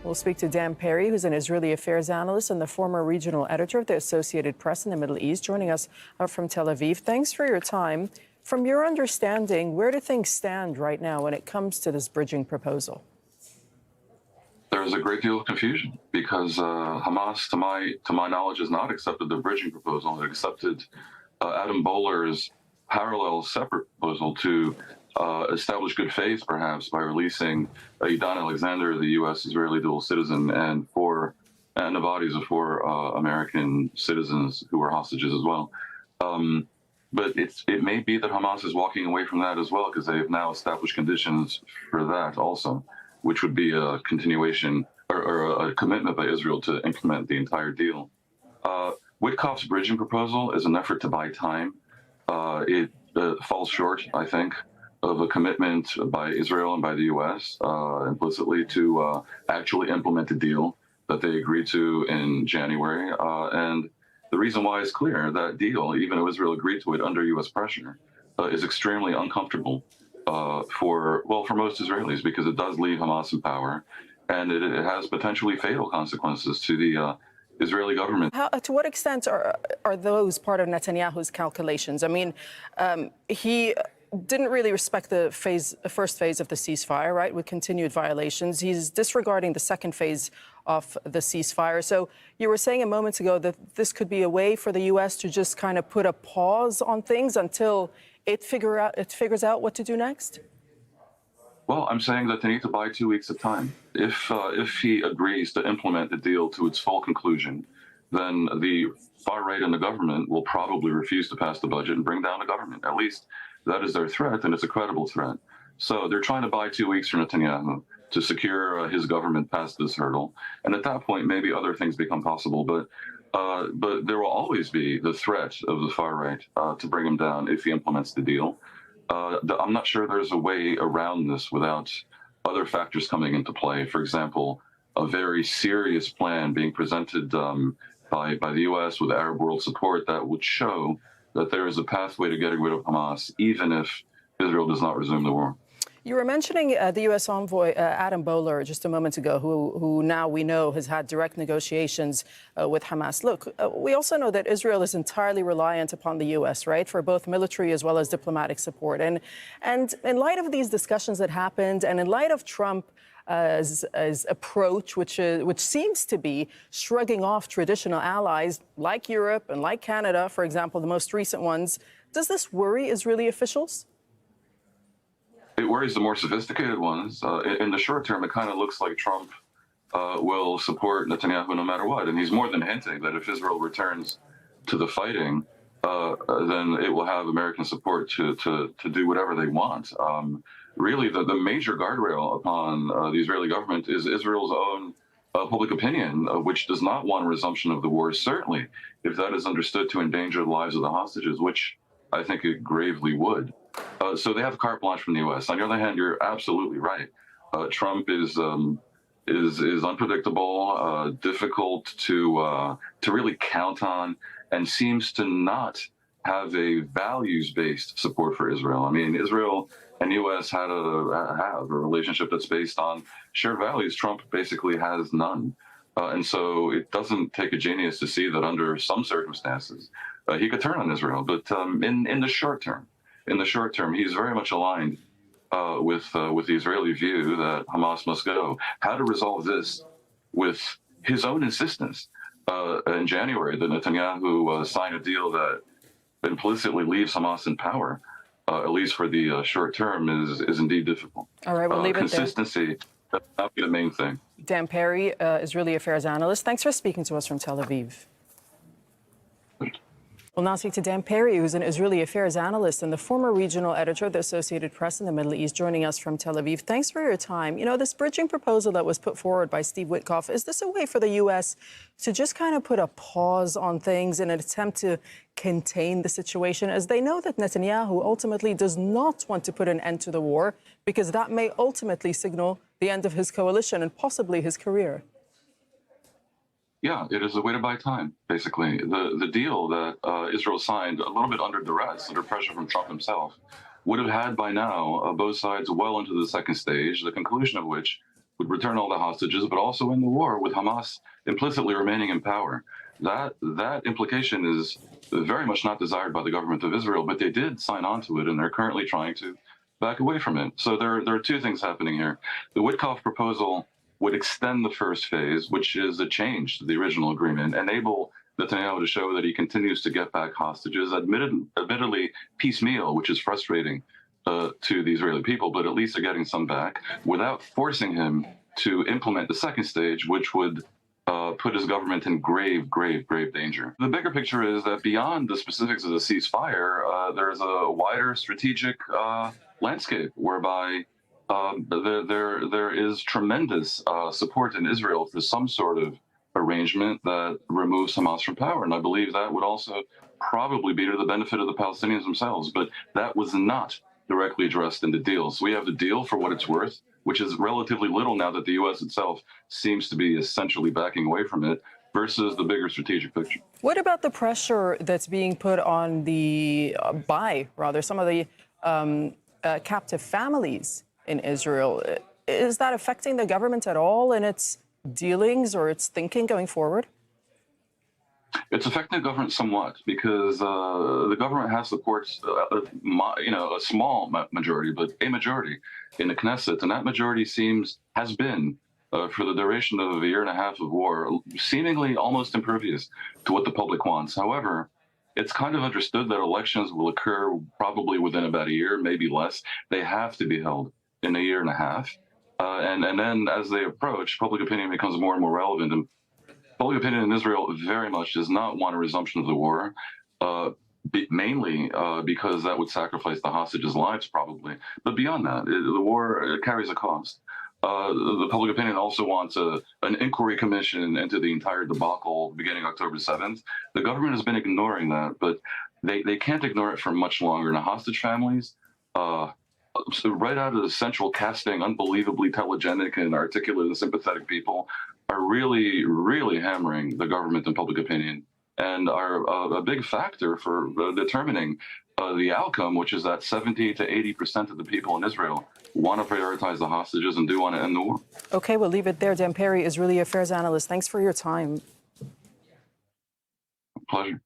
We'll speak to Dan Perry, who's an Israeli affairs analyst and the former regional editor of the Associated Press in the Middle East, joining us from Tel Aviv. Thanks for your time. From your understanding, where do things stand right now when it comes to this bridging proposal? There's a great deal of confusion because Hamas, to my knowledge, has not accepted the bridging proposal. It accepted Adam Boehler's parallel, separate proposal to establish good faith, perhaps, by releasing Idan Alexander, the U.S.-Israeli dual citizen, and the bodies of four American citizens who were hostages as well. But it may be that Hamas is walking away from that as well, because they have now established conditions for that also, which would be a continuation or a commitment by Israel to implement the entire deal. Witkoff's bridging proposal is an effort to buy time. It falls short, I think, of a commitment by Israel and by the U.S. Implicitly to actually implement the deal that they agreed to in January. And the reason why is clear. That deal, even though Israel agreed to it under U.S. pressure, is extremely uncomfortable for most Israelis, because it does leave Hamas in power, and it has potentially fatal consequences to the Israeli government. To what extent are those part of Netanyahu's calculations? I mean, he didn't really respect the first phase of the ceasefire, right, with continued violations. He's disregarding the second phase of the ceasefire. So you were saying a moment ago that this could be a way for the U.S. to just kind of put a pause on things until it figures out what to do next? Well, I'm saying that they need to buy 2 weeks of time. If he agrees to implement the deal to its full conclusion, then the far right in the government will probably refuse to pass the budget and bring down the government. At least that is their threat, and it's a credible threat. So they're trying to buy 2 weeks for Netanyahu to secure his government past this hurdle. And at that point, maybe other things become possible. But there will always be the threat of the far right to bring him down if he implements the deal. I'm not sure there's a way around this without other factors coming into play. For example, a very serious plan being presented by the U.S. with Arab world support that would show that there is a pathway to getting rid of Hamas, even if Israel does not resume the war. You were mentioning the U.S. envoy, Adam Boehler, just a moment ago, who now we know has had direct negotiations with Hamas. Look, we also know that Israel is entirely reliant upon the U.S., right, for both military as well as diplomatic support. And in light of these discussions that happened, and in light of Trump's approach, which seems to be shrugging off traditional allies like Europe and like Canada, for example, the most recent ones, does this worry Israeli officials? It worries the more sophisticated ones. In the short term, it kind of looks like Trump will support Netanyahu no matter what. And he's more than hinting that if Israel returns to the fighting, then it will have American support to do whatever they want. Really, the major guardrail upon the Israeli government is Israel's own public opinion, which does not want a resumption of the war, certainly if that is understood to endanger the lives of the hostages, which I think it gravely would. So they have carte blanche from the U.S. On the other hand, you're absolutely right. Trump is unpredictable, difficult to really count on, and seems to not have a values-based support for Israel. I mean, Israel and U.S. have a relationship that's based on shared values. Trump basically has none. And so it doesn't take a genius to see that under some circumstances, he could turn on Israel. But in the short term, he's very much aligned with the Israeli view that Hamas must go. How to resolve this with his own insistence in January that Netanyahu sign a deal that implicitly leaves Hamas in power, at least for the short term, is indeed difficult. All right, we'll leave it there. Consistency, that'll be the main thing. Dan Perry, Israeli affairs analyst. Thanks for speaking to us from Tel Aviv. We'll now speak to Dan Perry, who's an Israeli affairs analyst and the former regional editor of the Associated Press in the Middle East, joining us from Tel Aviv. Thanks for your time. You know, this bridging proposal that was put forward by Steve Witkoff, is this a way for the U.S. to just kind of put a pause on things in an attempt to contain the situation, as they know that Netanyahu ultimately does not want to put an end to the war, because that may ultimately signal the end of his coalition and possibly his career? Yeah, it is a way to buy time, basically. The deal that Israel signed a little bit under duress, under pressure from Trump himself, would have had by now both sides well into the second stage, the conclusion of which would return all the hostages, but also end the war with Hamas implicitly remaining in power. That implication is very much not desired by the government of Israel, but they did sign on to it, and they're currently trying to back away from it. So there are two things happening here. The Witkoff proposal would extend the first phase, which is a change to the original agreement, enable Netanyahu to show that he continues to get back hostages, admittedly piecemeal, which is frustrating to the Israeli people, but at least they're getting some back, without forcing him to implement the second stage, which would put his government in grave danger. The bigger picture is that beyond the specifics of the ceasefire, there's a wider strategic landscape whereby there is tremendous support in Israel for some sort of arrangement that removes Hamas from power. And I believe that would also probably be to the benefit of the Palestinians themselves. But that was not directly addressed in the deal. So we have the deal for what it's worth, which is relatively little now that the U.S. itself seems to be essentially backing away from it, versus the bigger strategic picture. What about the pressure that's being put on some of the captive families in Israel? Is that affecting the government at all in its dealings or its thinking going forward? It's affecting the government somewhat because the government has supports, a small majority, but a majority in the Knesset, and that majority has been, for the duration of a year and a half of war, seemingly almost impervious to what the public wants. However, it's kind of understood that elections will occur probably within about a year, maybe less. They have to be held in a year and a half. And then as they approach, public opinion becomes more and more relevant. And public opinion in Israel very much does not want a resumption of the war, mainly because that would sacrifice the hostages' lives, probably. But beyond that, the war carries a cost. The public opinion also wants an inquiry commission into the entire debacle beginning October 7th. The government has been ignoring that, but they can't ignore it for much longer. And the hostage families, so right out of the central casting, unbelievably telegenic and articulate and sympathetic people are really hammering the government and public opinion, and are a big factor for determining the outcome, which is that 70 to 80% of the people in Israel want to prioritize the hostages and do want to end the war. Okay, we'll leave it there. Dan Perry, Israeli affairs analyst, thanks for your time. Pleasure.